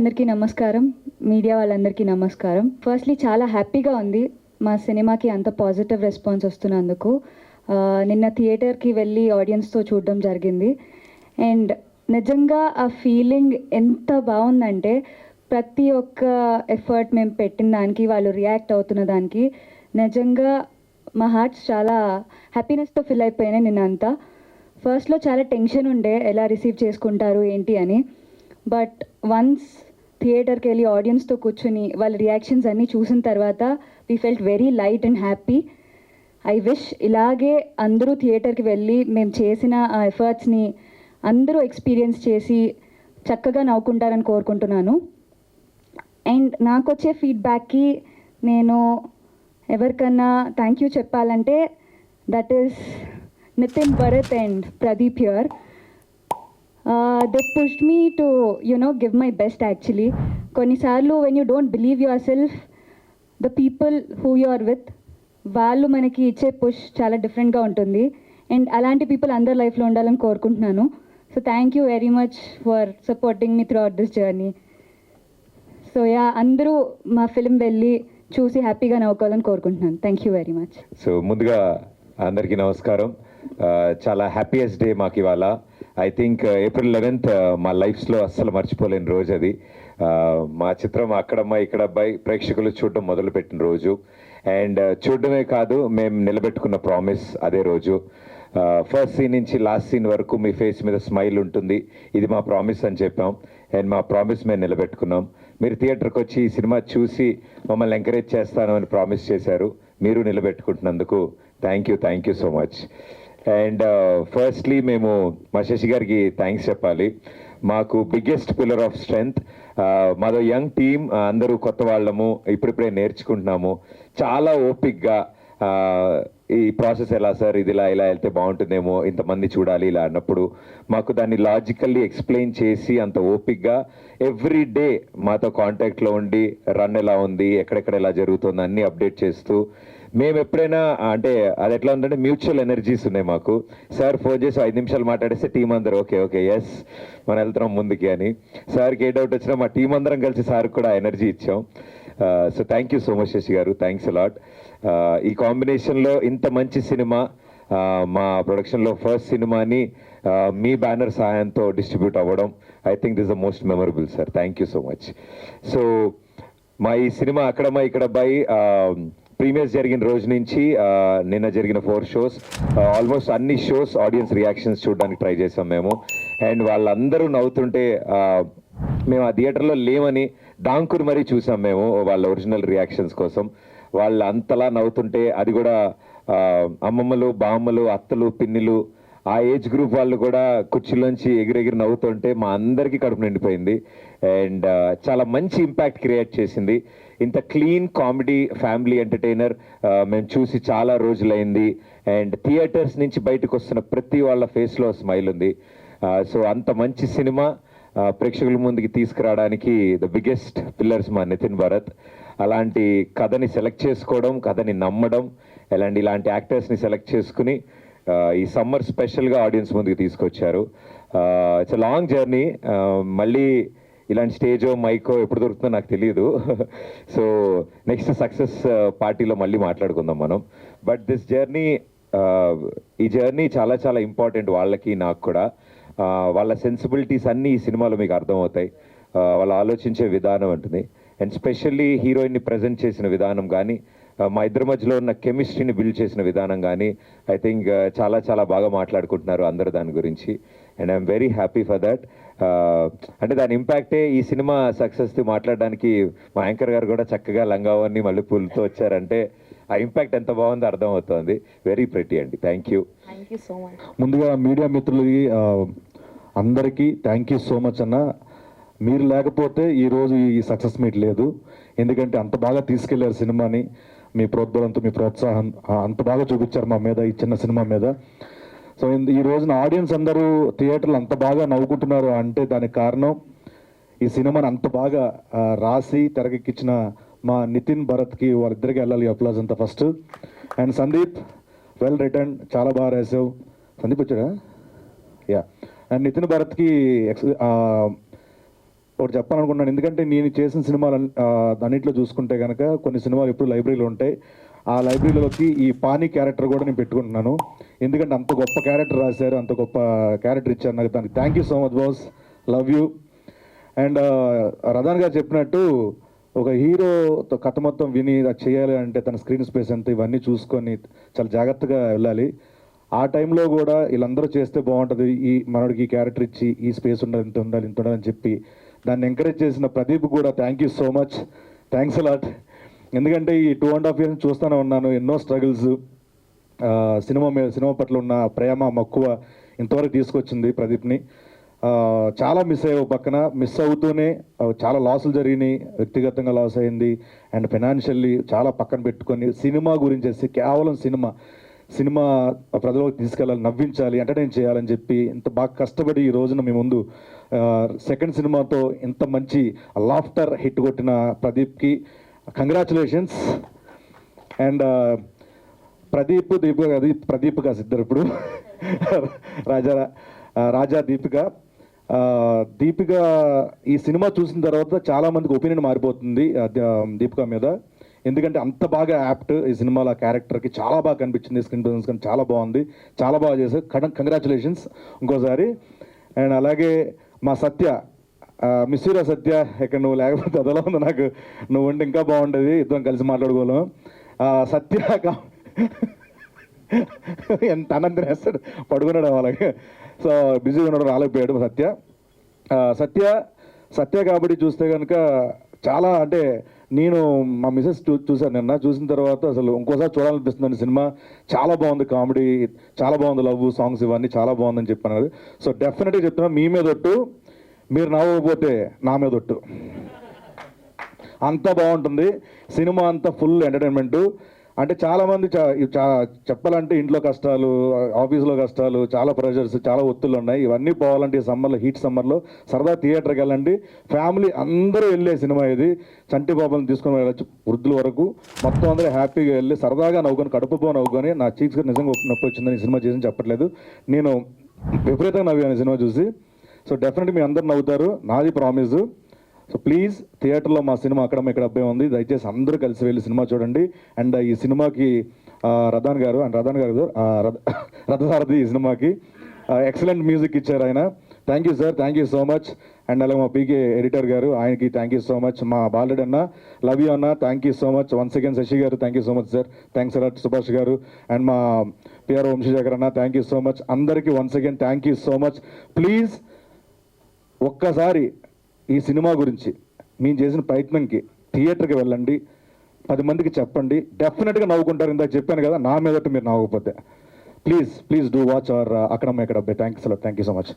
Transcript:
అందరికీ నమస్కారం, మీడియా వాళ్ళందరికీ నమస్కారం. ఫస్ట్లీ చాలా హ్యాపీగా ఉంది మా సినిమాకి అంత పాజిటివ్ రెస్పాన్స్ వస్తున్నందుకు. నిన్న థియేటర్కి వెళ్ళి ఆడియన్స్తో చూడడం జరిగింది. అండ్ నిజంగా ఆ ఫీలింగ్ ఎంత బాగుందంటే ప్రతి ఒక్క ఎఫర్ట్ మేము పెట్టిన దానికి వాళ్ళు రియాక్ట్ అవుతున్న దానికి నిజంగా మా హార్ట్స్ చాలా హ్యాపీనెస్తో ఫిల్ అయిపోయినాయి నిన్నంతా. ఫస్ట్లో చాలా టెన్షన్ ఉండే ఎలా రిసీవ్ చేసుకుంటారు ఏంటి అని. బట్ వన్స్ థియేటర్కి వెళ్ళి ఆడియన్స్తో కూర్చుని వాళ్ళ రియాక్షన్స్ అన్నీ చూసిన తర్వాత we felt very light and happy. I wish ఇలాగే అందరూ థియేటర్కి వెళ్ళి మేము చేసిన ఆ ఎఫర్ట్స్ని అందరూ ఎక్స్పీరియన్స్ చేసి చక్కగా నవ్వుకుంటారని కోరుకుంటున్నాను. అండ్ నాకు వచ్చే ఫీడ్బ్యాక్కి నేను ఎవరికన్నా థ్యాంక్ యూ చెప్పాలంటే that is Nitin Bharat and Pradeep here. They pushed me to, give my best actually. కొన్నిసార్లు when you don't believe yourself, the people who you are with, వాళ్ళు మనకి ఇచ్చే పుష్ చాలా డిఫరెంట్గా ఉంటుంది. అండ్ అలాంటి పీపుల్ అందరి లైఫ్లో ఉండాలని కోరుకుంటున్నాను. So thank you very much for supporting me through out this journey. So అందరూ మా ఫిల్మ్ వెళ్ళి చూసి హ్యాపీగా నవ్వుకోవాలని కోరుకుంటున్నాను. Thank you very much. So ముందుగా అందరికీ నమస్కారం. చాలా హ్యాపీయెస్ట్ డే మాకు ఇవాళ. ఐ థింక్ April 11th మా లైఫ్స్లో అస్సలు మర్చిపోలేని రోజు అది. మా చిత్రం అక్కడమ్మ ఇక్కడ అబ్బాయి ప్రేక్షకులు చూడడం మొదలుపెట్టిన రోజు. అండ్ చూడడమే కాదు, మేము నిలబెట్టుకున్న ప్రామిస్ అదే రోజు. ఫస్ట్ సీన్ నుంచి లాస్ట్ సీన్ వరకు మీ ఫేస్ మీద స్మైల్ ఉంటుంది, ఇది మా ప్రామిస్ అని చెప్పాం. అండ్ మా ప్రామిస్ మేము నిలబెట్టుకున్నాం. మీరు థియేటర్కి వచ్చి ఈ సినిమా చూసి మమ్మల్ని ఎంకరేజ్ చేస్తాను అని ప్రామిస్ చేశారు. మీరు నిలబెట్టుకుంటున్నందుకు thank you so much. And firstly మేము మా శశి గారికి థ్యాంక్స్ చెప్పాలి. మాకు బిగ్గెస్ట్ పిల్లర్ ఆఫ్ స్ట్రెంగ్త్. మాదో యంగ్ టీమ్, అందరూ కొత్త వాళ్ళము, ఇప్పుడిప్పుడే నేర్చుకుంటున్నాము. చాలా ఓపిక్గా ఈ ప్రాసెస్ ఎలా సార్, ఇది ఇలా వెళ్తే బాగుంటుందేమో, ఇంతమంది చూడాలి ఇలా అన్నప్పుడు మాకు దాన్ని లాజికల్లీ ఎక్స్ప్లెయిన్ చేసి అంత ఓపిక్గా ఎవ్రీ డే మాతో కాంటాక్ట్లో ఉండి రన్ ఎలా ఉంది, ఎక్కడెక్కడ ఎలా జరుగుతుంది అన్నీ అప్డేట్ చేస్తూ మేము ఎప్పుడైనా అంటే అది ఎట్లా ఉందంటే మ్యూచువల్ ఎనర్జీస్ ఉన్నాయి మాకు. సార్ ఫోన్ చేసి 5 నిమిషాలు మాట్లాడేస్తే టీం అందరూ ఓకే ఎస్ మనం వెళ్తున్నాం ముందుకి అని. సార్కి ఏ డౌట్ వచ్చినా మా టీం అందరం కలిసి సార్కి కూడా ఎనర్జీ ఇచ్చాం. So thank you so much Shashi garu, thanks allot. ఈ కాంబినేషన్లో ఇంత మంచి సినిమా, మా ప్రొడక్షన్లో ఫస్ట్ సినిమాని మీ బ్యానర్ సహాయంతో డిస్ట్రిబ్యూట్ అవ్వడం, I think this the most memorable sir. Thank you so much. So మా ఈ సినిమా అక్కడమ్మా ఇక్కడ అబ్బాయి ప్రీమియర్స్ జరిగిన రోజు నుంచి నిన్న జరిగిన 4 షోస్, ఆల్మోస్ట్ అన్ని షోస్ ఆడియన్స్ రియాక్షన్స్ చూడడానికి ట్రై చేసాం మేము. అండ్ వాళ్ళందరూ నవ్వుతుంటే మేము ఆ థియేటర్లో లేమని డాంకుని మరీ చూసాం మేము వాళ్ళ ఒరిజినల్ రియాక్షన్స్ కోసం. వాళ్ళు అంతలా నవ్వుతుంటే, అది కూడా అమ్మమ్మలు, బామ్మలు, అత్తలు, పిన్నిలు, ఆ ఏజ్ గ్రూప్ వాళ్ళు కూడా కుర్చీలోంచి ఎగిరెగిరి నవ్వుతుంటే మా అందరికీ కడుపు నిండిపోయింది. అండ్ చాలా మంచి ఇంపాక్ట్ క్రియేట్ చేసింది. ఇంత క్లీన్ కామెడీ ఫ్యామిలీ ఎంటర్టైనర్ మేము చూసి చాలా రోజులైంది. అండ్ థియేటర్స్ నుంచి బయటకు వస్తున్న ప్రతి వాళ్ళ ఫేస్లో స్మైల్ ఉంది. సో అంత మంచి సినిమా ప్రేక్షకుల ముందుకి తీసుకురావడానికి ద బిగ్గెస్ట్ పిల్లర్స్ మా నితిన్ భరత్. అలాంటి కథని సెలెక్ట్ చేసుకోవడం, కథని నమ్మడం, ఇలాంటి యాక్టర్స్ని సెలెక్ట్ చేసుకుని ఈ సమ్మర్ స్పెషల్గా ఆడియన్స్ ముందుకు తీసుకొచ్చారు. It's a long journey. మళ్ళీ ఇలాంటి స్టేజో మైకో ఎప్పుడు దొరుకుతుందో నాకు తెలియదు. సో నెక్స్ట్ సక్సెస్ పార్టీలో మళ్ళీ మాట్లాడుకుందాం మనం. బట్ దిస్ జర్నీ, ఈ జర్నీ చాలా చాలా ఇంపార్టెంట్ వాళ్ళకి, నాకు కూడా. వాళ్ళ సెన్సిబిలిటీస్ అన్నీ ఈ సినిమాలో మీకు అర్థమవుతాయి. వాళ్ళు ఆలోచించే విధానం ఉంటుంది. అండ్ స్పెషల్లీ హీరోయిన్ని ప్రజెంట్ చేసిన విధానం కానీ, మా ఇద్దరి మధ్యలో ఉన్న కెమిస్ట్రీని బిల్డ్ చేసిన విధానం కానీ, ఐ థింక్ చాలా చాలా బాగా మాట్లాడుకుంటున్నారు అందరూ దాని గురించి. And I'm very happy for that. అంటే దాని ఇంపాక్టే ఈ సినిమా సక్సెస్ది మాట్లాడడానికి మా యాంకర్ గారు కూడా చక్కగా లంగావన్నీ మళ్ళీ పూలతో వచ్చారంటే ఆ ఇంపాక్ట్ ఎంత బాగుందో అర్థమవుతుంది. వెరీ ప్రెటీ అండి. Thank you so much. ముందుగా మీడియా మిత్రులకి అందరికీ థ్యాంక్ యూ సో మచ్ అన్న. మీరు లేకపోతే ఈరోజు ఈ సక్సెస్ మీట్ లేదు. ఎందుకంటే అంత బాగా తీసుకెళ్లారు సినిమాని. మీ ప్రోద్బలంతో, మీ ప్రోత్సాహం అంత బాగా చూపించారు మా మీద, ఈ చిన్న సినిమా మీద. సో ఈ రోజున ఆడియన్స్ అందరూ థియేటర్లు అంత బాగా నవ్వుకుంటున్నారు అంటే దానికి కారణం ఈ సినిమాని అంత బాగా రాసి తెరకెక్కించిన మా నితిన్ భరత్కి, వాళ్ళిద్దరికి వెళ్ళాలి అప్లాజ్ అంతా first. And Sandeep, well return, చాలా బాగా రాసావు. సందీప్ వచ్చాడా? యా. అండ్ నితిన్ భరత్కి ఒకటి చెప్పాలనుకున్నాను. ఎందుకంటే నేను చేసిన సినిమాలు అన్నింటిలో చూసుకుంటే కనుక కొన్ని సినిమాలు ఇప్పుడు లైబ్రరీలో ఉంటాయి. ఆ లైబ్రరీలోకి ఈ పానీ క్యారెక్టర్ కూడా నేను పెట్టుకుంటున్నాను. ఎందుకంటే అంత గొప్ప క్యారెక్టర్ రాశారు, అంత గొప్ప క్యారెక్టర్ ఇచ్చారు నాకు. దానికి thank you so much boss, love you. And Radhan గారు చెప్పినట్టు ఒక హీరోతో కథ మొత్తం విని అది చేయాలి అంటే తన స్క్రీన్ స్పేస్ ఎంత ఇవన్నీ చూసుకొని చాలా జాగ్రత్తగా వెళ్ళాలి. ఆ టైంలో కూడా వీళ్ళందరూ చేస్తే బాగుంటుంది, ఈ మనోడికి ఈ క్యారెక్టర్ ఇచ్చి ఈ స్పేస్ ఉండాలి, ఇంత ఉండాలి, ఇంత ఉండాలని చెప్పి దాన్ని ఎంకరేజ్ చేసిన ప్రదీప్ కూడా thank you so much, thanks a lot. ఎందుకంటే ఈ 2.5 years చూస్తూనే ఉన్నాను, ఎన్నో స్ట్రగుల్స్, సినిమా పట్ల ఉన్న ప్రేమ మక్కువ ఇంతవరకు తీసుకొచ్చింది ప్రదీప్ని. చాలా మిస్ అయ్యే పక్కన మిస్ అవుతూనే చాలా లాసులు జరిగినాయి, వ్యక్తిగతంగా లాస్ అయింది అండ్ ఫైనాన్షియల్లీ చాలా పక్కన పెట్టుకొని సినిమా గురించి కేవలం సినిమా ప్రజలకు తీసుకెళ్ళాలి, నవ్వించాలి, ఎంటర్టైన్ చేయాలని చెప్పి ఇంత బాగా కష్టపడి ఈ రోజున మీ ముందు సెకండ్ సినిమాతో ఇంత మంచి లాఫ్టర్ హిట్ కొట్టిన ప్రదీప్కి కంగ్రాచులేషన్స్. అండ్ ప్రదీప్ కాదు ఇద్దరు ఇప్పుడు రాజా దీపిక ఈ సినిమా చూసిన తర్వాత చాలామందికి ఒపీనియన్ మారిపోతుంది దీపిక మీద. ఎందుకంటే అంత బాగా యాప్ట్ ఈ సినిమాలో క్యారెక్టర్కి చాలా బాగా కనిపించింది, స్క్రీన్ ప్రెజెన్స్ కానీ చాలా బాగుంది, చాలా బాగా చేశారు. కంగ్రాచులేషన్స్ ఇంకోసారి. అండ్ అలాగే మా సత్య, మిస్సూరా సత్య, ఇక్కడ నువ్వు లేకపోతే అదలా ఉంది నాకు, నువ్వు ఉంటే ఇంకా బాగుండేది, ఇద్దరం కలిసి మాట్లాడుకోలేం. సత్య ఎంత అన్నం తినేస్తాడు, పడుకున్నాడు అలాగే, సో బిజీగా ఉన్నాడు, రాలేకపోయాడు సత్య కాబట్టి చూస్తే కనుక చాలా అంటే నేను మా మిసెస్ చూశాను నిన్న, చూసిన తర్వాత అసలు ఇంకోసారి చూడాలనిపిస్తుంది సినిమా. చాలా బాగుంది, కామెడీ చాలా బాగుంది, లవ్ సాంగ్స్ ఇవన్నీ చాలా బాగుందని చెప్పాను. సో డెఫినెట్గా చెప్తున్నా, మీ మీద ఒట్టు, మీరు నవ్వకపోతే నా మీద ఒట్టు. అంతా బాగుంటుంది సినిమా, అంతా ఫుల్ ఎంటర్టైన్మెంటు. అంటే చాలామంది చెప్పాలంటే ఇంట్లో కష్టాలు, ఆఫీస్లో కష్టాలు, చాలా ప్రెషర్స్, చాలా ఒత్తులు ఉన్నాయి. ఇవన్నీ పోవాలంటే ఈ సమ్మర్లో, హీట్ సమ్మర్లో సరదా థియేటర్కి వెళ్ళండి. ఫ్యామిలీ అందరూ వెళ్ళే సినిమా ఇది. చంటి బాబులను తీసుకొని వెళ్ళచ్చు, వృద్ధుల వరకు మొత్తం అందరూ హ్యాపీగా వెళ్ళి సరదాగా నవ్వుకొని, కడుపుపో నవ్వుకొని. నా చీక్స్ గారు నిజంగా నొప్పి వచ్చిందని ఈ సినిమా చేసి చెప్పట్లేదు, నేను విపరీతంగా నవ్వాను సినిమా చూసి. సో డెఫినెట్గా మీ అందరు నవ్వుతారు, నాది ప్రామిస్. సో ప్లీజ్ థియేటర్లో మా సినిమా అక్కడ ఇక్కడ అబ్బాయి ఉంది, దయచేసి అందరూ కలిసి వెళ్ళి సినిమా చూడండి. అండ్ ఈ సినిమాకి రథాన్ గారు రథసారథి ఈ సినిమాకి ఎక్సలెంట్ మ్యూజిక్ ఇచ్చారు ఆయన. Thank you sir, thank you so much. And అలాగే మా పీకే ఎడిటర్ గారు, ఆయనకి థ్యాంక్ యూ సో మచ్. మా బాలరెడ్డి అన్న, లవ్ యూ అన్న, thank you so much. Once again Shashi గారు, thank you so much sir, thanks a lot. Subhash గారు అండ్ మా పిఆర్ వంశీశేఖర్ అన్న, థ్యాంక్ యూ సో మచ్. అందరికీ once again thank you so much. Please ఒక్కసారి ఈ సినిమా గురించి మేము చేసిన ప్రయత్నంకి థియేటర్కి వెళ్ళండి, 10 మందికి చెప్పండి, డెఫినెట్గా నవ్వుకుంటారు. ఇందాక చెప్పాను కదా, నా మీదట మీరు నవ్వకపోతే. ప్లీజ్ డూ వాచ్ అవర్ అక్కడ thanks a lot, thank you so much.